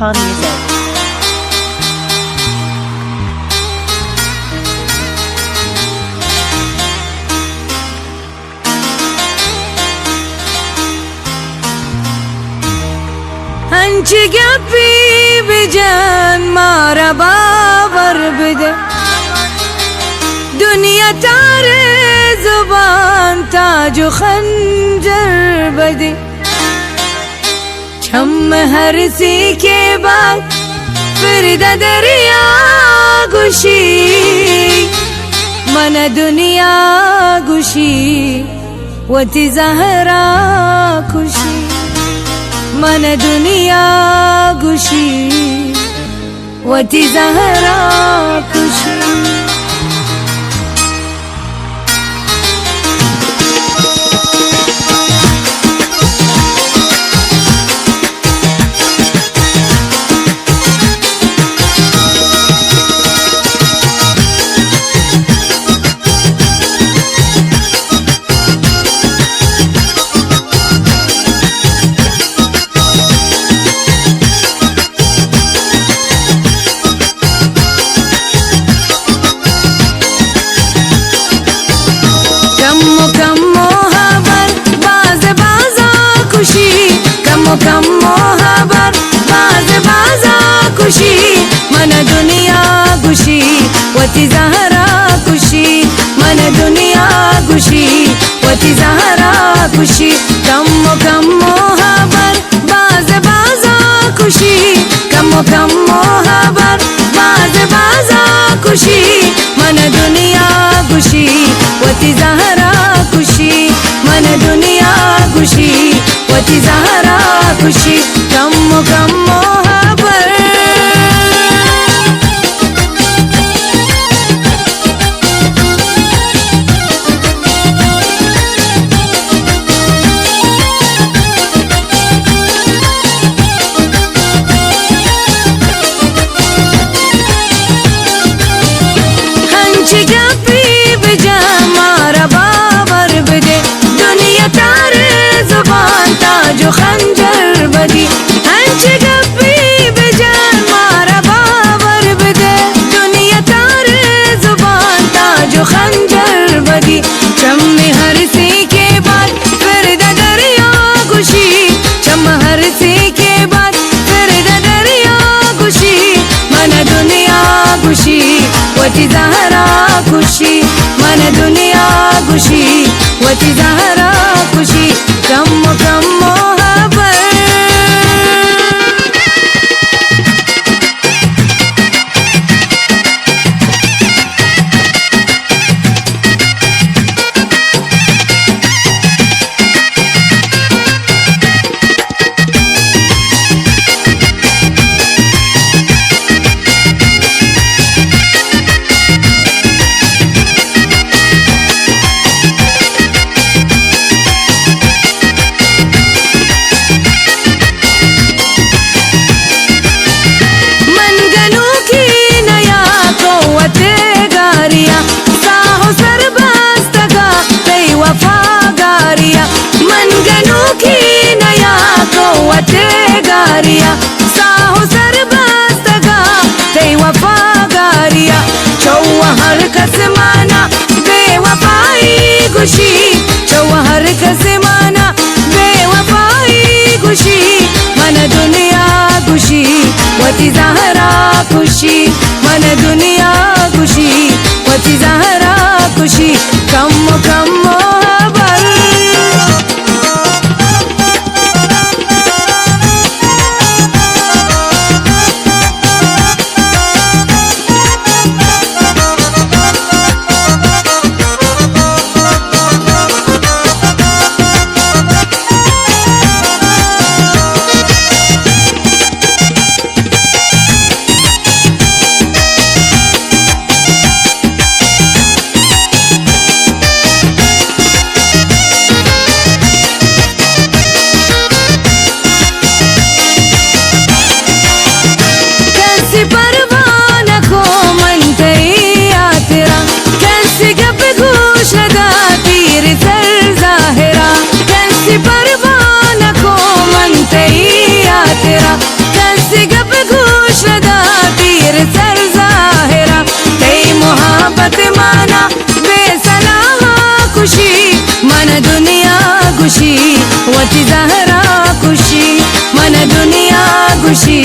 Khan Music. Hançı gibi bican mara babar bide Dünya tare zuban tacu खंजर बदे छम हर सी के बाद फिर दरिया गुशी मन दुनिया गुशी वती जहरा खुशी मन दुनिया गुशी वती जहरा खुशी कम मोहब्बत बाज बाजा खुशी मन दुनिया खुशी वती जहरा खुशी मन दुनिया खुशी वती जहरा खुशी कम मोहब्बत बाज बाजा खुशी कम मोहब्बत बाज बाजा खुशी मन दुनिया खुशी वती जहरा खुशी मन दुनिया खुशी वती जहरा खुशी कम मोहब्बत हंच गपी बजा मारा बाबर बदे दुनिया तारे जुबान ताजो खंजर बदी हंच गपी बजान मारा बाबर बदे दुनिया तारे जुबान ताजो खंजर बदी चम हर सी के बाद फिर दरिया खुशी चम हर सी के बाद फिर दरिया खुशी मन दुनिया खुशी वती जहरा खुशी मन दुनिया खुशी वती जहरा खुशी कम मोहब्बत गारिया साहो सरबस्तगा ते वफा गारिया चौहर कसमाना बेवफाई खुशी चौहर कसमाना बेवफाई खुशी मन दुनिया खुशी वती जहरा खुशी मन दुनिया खुशी वती जहरा खुशी कम मोहब्बत तेरा कैसे गप वती ज़हरा खुशी मन दुनिया खुशी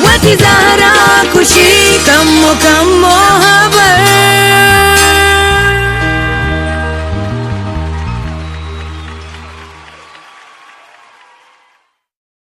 वती ज़हरा खुशी कम्मो कम्मो